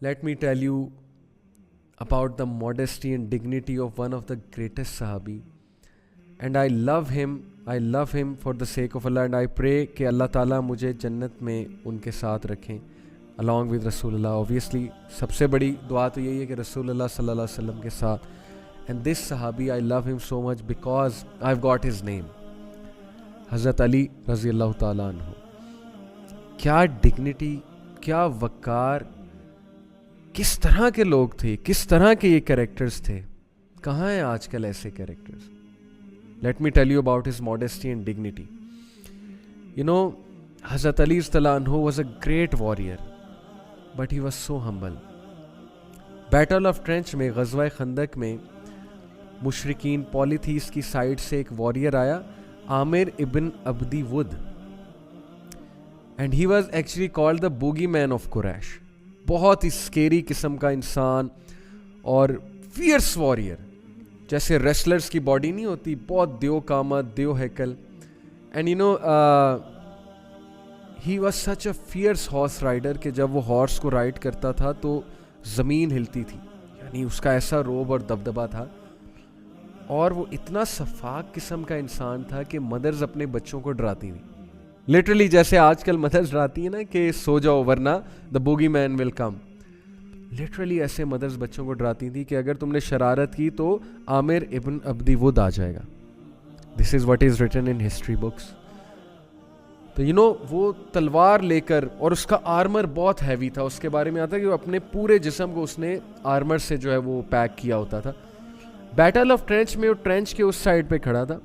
Let me tell you about the modesty and dignity of one of the greatest Sahabi. And I love him for the sake of Allah, and I pray کہ اللہ تعالیٰ مجھے جنت میں ان کے ساتھ رکھیں along with رسول اللہ. Obviously سب سے بڑی دعا تو یہی ہے کہ رسول اللہ صلی اللہ علیہ وسلم کے ساتھ. And this Sahabi, I love him so much because I've got his name. حضرت علی رضی اللہ تعالیٰ عنہ. کیا ڈگنیٹی, کیا وقار, کس طرح کے لوگ تھے, کس طرح کے یہ کریکٹرز تھے. کہاں ہیں آج کل ایسے characters. Let me tell you about his modesty and dignity. You know, Hazrat Ali anhu was a great warrior, but he was so humble. Battle of Trench میں, غزوہ خندق میں, مشرکین پولیتھیس کی سائڈ سے ایک واریر آیا, عامر ابن عبدی with, and he was actually called the boogeyman of Quraysh. بہت ہی اسکیری قسم کا انسان اور فیئرس واریر. جیسے ریسلرز کی باڈی نہیں ہوتی, بہت دیو قامت, دیو ہیکل. And you know he was such a fierce horse rider کہ جب وہ ہارس کو رائڈ کرتا تھا تو زمین ہلتی تھی. یعنی اس کا ایسا روب اور دبدبا تھا. اور وہ اتنا شفاق قسم کا انسان تھا کہ مدرز اپنے بچوں کو ڈراتی تھیں. لٹرلی جیسے آج کل مدرز ڈراتی ہیں نا کہ سو جاؤ ورنہ دا بوگی مین ول کم. لٹرلی ایسے مدرز بچوں کو ڈراتی تھی کہ اگر تم نے شرارت کی تو عامر ابن عبدی ود آ جائے گا. This is what is written in history books. تو یو نو وہ تلوار لے کر, اور اس کا آرمر بہت ہیوی تھا. اس کے بارے میں آتا ہے کہ وہ اپنے پورے جسم کو اس نے آرمر سے جو ہے وہ پیک کیا ہوتا تھا. بیٹل آف ٹرینچ میں وہ ٹرینچ کے اس سائڈ پہ کھڑا تھا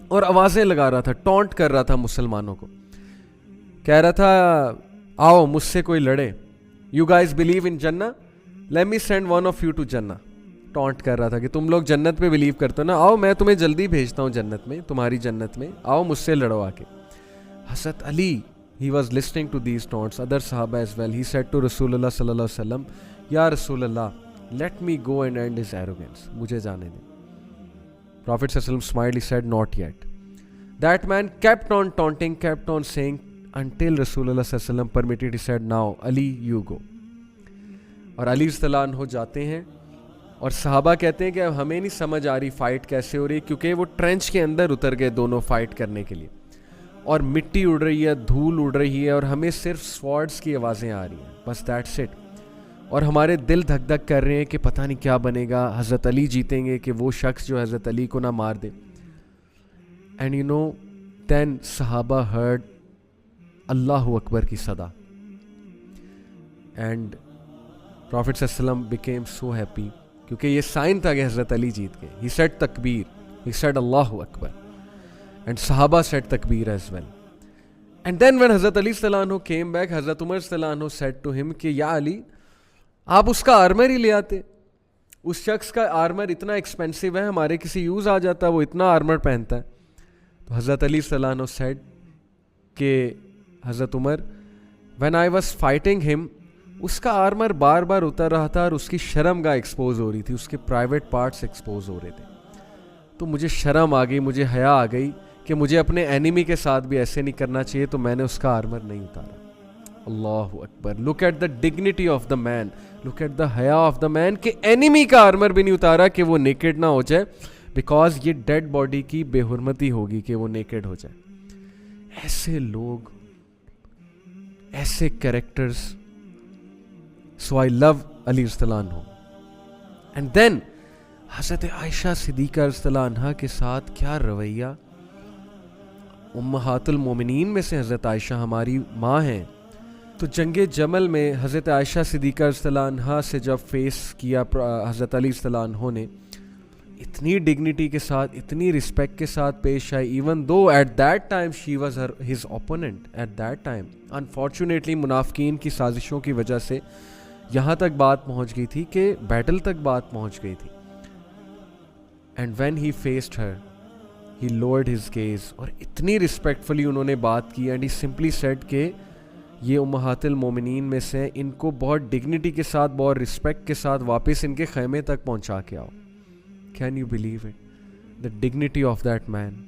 اور آوازیں لگا رہا تھا, ٹونٹ کر رہا تھا مسلمانوں کو. کہہ رہا تھا آؤ مجھ سے کوئی لڑے, یو گائز بلیو ان جنہ, let me send one of you to جنہ. ٹونٹ کر رہا تھا کہ تم لوگ جنت پہ بلیو کرتے ہو نا, آؤ میں تمہیں جلدی بھیجتا ہوں جنت میں, تمہاری جنت میں, آؤ مجھ سے لڑو آ کے. حضرت علی, he was listening to these taunts, other Sahaba as well. He said to رسول اللہ صلی اللہ علیہ وسلم, یا رسول اللہ, let me go and end his arrogance. مجھے جانے دیں. Prophet صلی اللہ علیہ وسلم smiled, he said, not yet. That man kept on taunting, kept on saying, until رسول اللہ صلی اللہ علیہ وسلم permitted. He said, now Ali, you go. اور علی رضی اللہ عنہ جاتے ہیں, اور صحابہ کہتے ہیں کہ اب ہمیں نہیں سمجھ آ رہی فائٹ کیسے ہو رہی, کیونکہ وہ ٹرینچ کے اندر اتر گئے دونوں فائٹ کرنے کے لیے, اور مٹی اڑ رہی ہے, دھول اڑ رہی ہے, اور ہمیں صرف سوارڈز کی آوازیں آ رہی ہیں, بس دیٹس اٹ. اور ہمارے دل دھک دھک کر رہے ہیں کہ پتہ نہیں کیا بنے گا, حضرت علی جیتیں گے کہ وہ شخص جو حضرت علی کو نہ مار دے. اینڈ یو نو دین صحابہ ہرڈ اللہ اکبر کی صدا, اینڈ پروفٹ صلی اللہ علیہ وسلم became so happy, کیونکہ یہ سائن تھا کہ حضرت علی جیت گئے. He said تکبیر, he said Allah Akbar, and صحابہ said تکبیر as well. And then when حضرت علی صلی اللہ عنہ came back, حضرت عمر صلی اللہ عنہ said to him کہ یا علی, آپ اس کا آرمر ہی لے آتے, اس شخص کا آرمر اتنا ایکسپینسو ہے, ہمارے کسی یوز آ جاتا, وہ اتنا آرمر پہنتا ہے. تو حضرت علی صلی اللہ عنہ said کہ حضرت عمر, when I was fighting him, اس کا آرمر بار بار اتر رہا تھا اور اس کی شرم گاہ ایکسپوز ہو رہی تھی, اس کے پرائیویٹ پارٹس ایکسپوز ہو رہے تھے. تو مجھے شرم آ گئی, مجھے حیا آ گئی کہ مجھے اپنے اینیمی کے ساتھ بھی ایسے نہیں کرنا چاہیے, تو میں نے اس کا آرمر نہیں اتارا. اللہ اکبر. Look at the dignity of the man, look at the haya of the مین, کہ اینیمی کا آرمر بھی نہیں اتارا کہ وہ نیکڈ نہ ہو جائے, بیکاز یہ ڈیڈ باڈی کی بے حرمتی ہوگی کہ وہ نیکڈ ہو جائے. ایسے لوگ, ایسے کریکٹرز. So I love علی رضی اللہ عنہ. And then حضرت عائشہ صدیقہ رضی اللہ عنہ کے ساتھ کیا رویہ. امہات المومنین میں سے حضرت عائشہ ہماری ماں ہیں. تو جنگ جمل میں حضرت عائشہ صدیقہ رضی اللہ عنہ سے جب فیس کیا حضرت علی رضی اللہ عنہ نے, اتنی ڈگنیٹی کے ساتھ, اتنی رسپیکٹ کے ساتھ پیش آئی, even though at that time she was his opponent at that time. Unfortunately منافقین کی سازشوں کی وجہ سے یہاں تک بات پہنچ گئی تھی کہ بیٹل تک بات پہنچ گئی تھی. And when he faced her, he lowered his gaze, اور اتنی رسپیکٹفلی انہوں نے بات کی. اینڈ ہی سمپلی سیڈ کہ یہ امہات المومنین میں سے, ان کو بہت ڈگنیٹی کے ساتھ, بہت رسپیکٹ کے ساتھ واپس ان کے خیمے تک پہنچا کے آؤ. Can you believe it, the dignity of that man.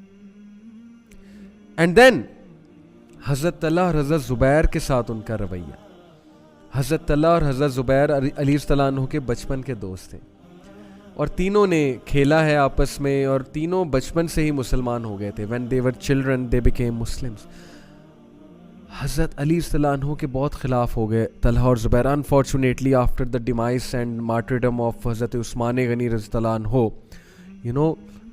And then حضرت طلحہ, حضرت زبیر کے ساتھ ان کا رویہ. حضرت طلحہ اور حضرت زبیر علی رضی اللہ عنہ کے بچپن کے دوست تھے اور تینوں نے کھیلا ہے آپس میں اور تینوں بچپن سے ہی مسلمان ہو گئے تھے. when they were children they became Muslims. حضرت علی رضی اللہ عنہ کے بہت خلاف ہو گئے طلحہ اور زبیر. unfortunately after the demise and martyrdom of حضرت عثمان غنی رضی اللہ عنہ,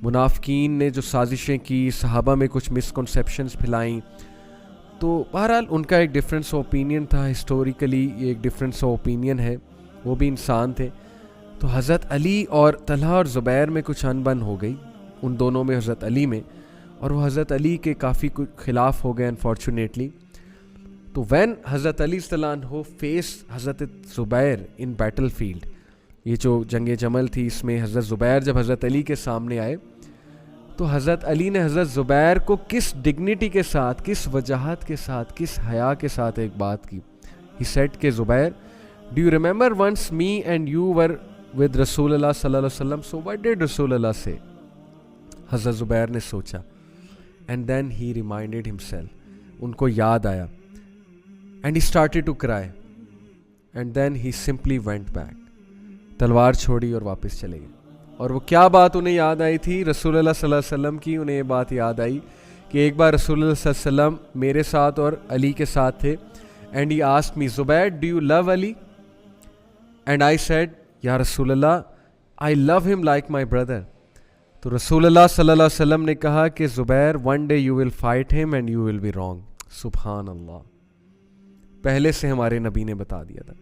منافقین نے جو سازشیں کی, صحابہ میں کچھ مسکنسیپشنز پھلائیں, تو بہرحال ان کا ایک ڈفرینس آف اوپینین تھا. ہسٹوریکلی یہ ایک ڈفرینس آف اوپینین ہے, وہ بھی انسان تھے. تو حضرت علی اور طلحہ اور زبیر میں کچھ انبن ہو گئی, ان دونوں میں, حضرت علی میں, اور وہ حضرت علی کے کافی خلاف ہو گئے انفارچونیٹلی. تو وین حضرت علی صلی اللہ عنہ فیس حضرت زبیر ان بیٹل فیلڈ, یہ جو جنگ جمل تھی اس میں حضرت زبیر جب حضرت علی کے سامنے آئے تو حضرت علی نے حضرت زبیر کو کس ڈگنیٹی کے ساتھ, کس وجاہت کے ساتھ, کس حیا کے ساتھ ایک بات کی. ہی سیڈ کہ Zubair, do you remember once me and you were with Rasulullah اللہ صلی اللہ علیہ وسلم, سو واٹ ڈیڈ رسول اللہ سے. حضرت زبیر نے سوچا, and then he reminded himself, ان کو یاد آیا, and he started to cry, and then he simply went back, تلوار چھوڑی اور واپس چلے گئے. اور وہ کیا بات انہیں یاد آئی تھی رسول اللہ صلی اللہ علیہ وسلم کی؟ انہیں یہ بات یاد آئی کہ ایک بار رسول اللہ صلی اللہ علیہ وسلم میرے ساتھ اور علی کے ساتھ تھے, and he asked me, Zubair do you love Ali? And I said, یا رسول اللہ آئی لو ہم لائک مائی بردر. تو رسول اللہ صلی اللہ علیہ وسلم نے کہا کہ Zubair, one day you will fight him and you will be wrong. سبحان اللہ, پہلے سے ہمارے نبی نے بتا دیا تھا.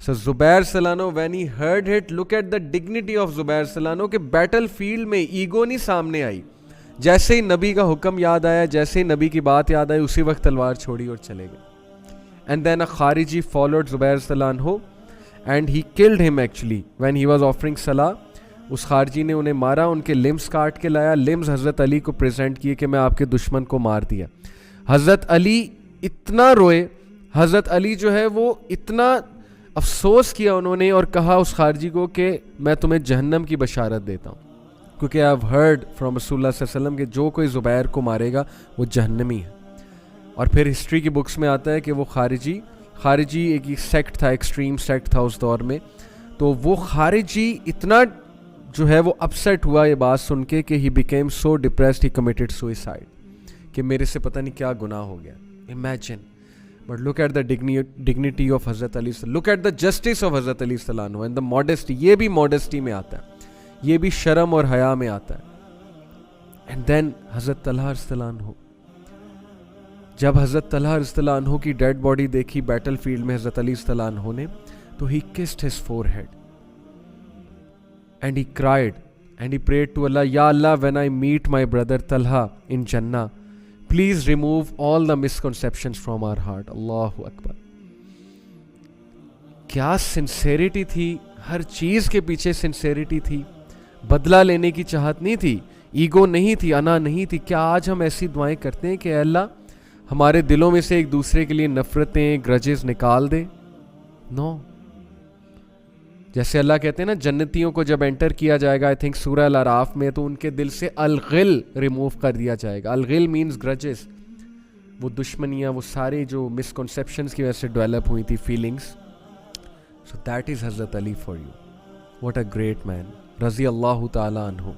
So زبیر صلی اللہ عنہ when he heard it, look at the dignity of زبیر صلی اللہ عنہ کہ بیٹل فیلڈ میں ایگو نہیں سامنے آئی. جیسے ہی نبی کا حکم یاد آیا, جیسے ہی نبی کی بات یاد آئی, اسی وقت تلوار چھوڑی اور چلے گئے. And then a خارجی followed زبیر صلی اللہ عنہ and he killed him actually when he was offering salah. اس خارجی نے انہیں مارا, ان کے لمز کاٹ کے لایا, لمز حضرت علی کو پریزنٹ کیے کہ میں آپ کے دشمن کو مار دیا. حضرت علی اتنا روئے, حضرت علی جو ہے وہ اتنا افسوس کیا انہوں نے, اور کہا اس خارجی کو کہ میں تمہیں جہنم کی بشارت دیتا ہوں, کیونکہ آئی ہیو ہرڈ فرام رسول اللہ صلی اللہ علیہ وسلم کہ جو کوئی زبیر کو مارے گا وہ جہنمی ہے. اور پھر ہسٹری کی بکس میں آتا ہے کہ وہ خارجی ایک سیکٹ تھا, ایکسٹریم سیکٹ تھا اس دور میں. تو وہ خارجی اتنا جو ہے وہ اپسیٹ ہوا یہ بات سن کے کہ he became so depressed, he committed suicide, کہ میرے سے پتہ نہیں کیا گناہ ہو گیا. Imagine. But look at the dignity of حضرت علی, look at the justice of حضرت علی صلی اللہ عنہ and the modesty. یہ بھی modesty میں آتا ہے, یہ بھی شرم اور حیا میں آتا ہے. And then حضرت طلحہ رضی اللہ عنہ, جب حضرت طلحہ رضی اللہ عنہ کی ڈیڈ باڈی دیکھی بیٹل فیلڈ میں حضرت علی رضی اللہ عنہ نے, تو he kissed his forehead and he cried and he prayed to Allah, Ya Allah, when I meet my brother Talha in Jannah, please remove all the misconceptions from our heart. اللہ اکبر. کیا sincerity تھی, ہر چیز کے پیچھے sincerity تھی, بدلہ لینے کی چاہت نہیں تھی, ایگو نہیں تھی, انا نہیں تھی. کیا آج ہم ایسی دعائیں کرتے ہیں کہ اے اللہ ہمارے دلوں میں سے ایک دوسرے کے لیے نفرتیں, گرجز نکال دے؟ نو. جیسے اللہ کہتے ہیں نا, جنتیوں کو جب انٹر کیا جائے گا, آئی تھنک سورہ الاعراف میں, تو ان کے دل سے الغل ریموو کر دیا جائے گا. الغل مینز گرجز, وہ دشمنیاں, وہ سارے جو مسکنسیپشنز کی وجہ سے ڈیولپ ہوئی تھی فیلنگس. سو دیٹ از حضرت Ali for you. What a great man, رضی اللہ تعالیٰ عنہ.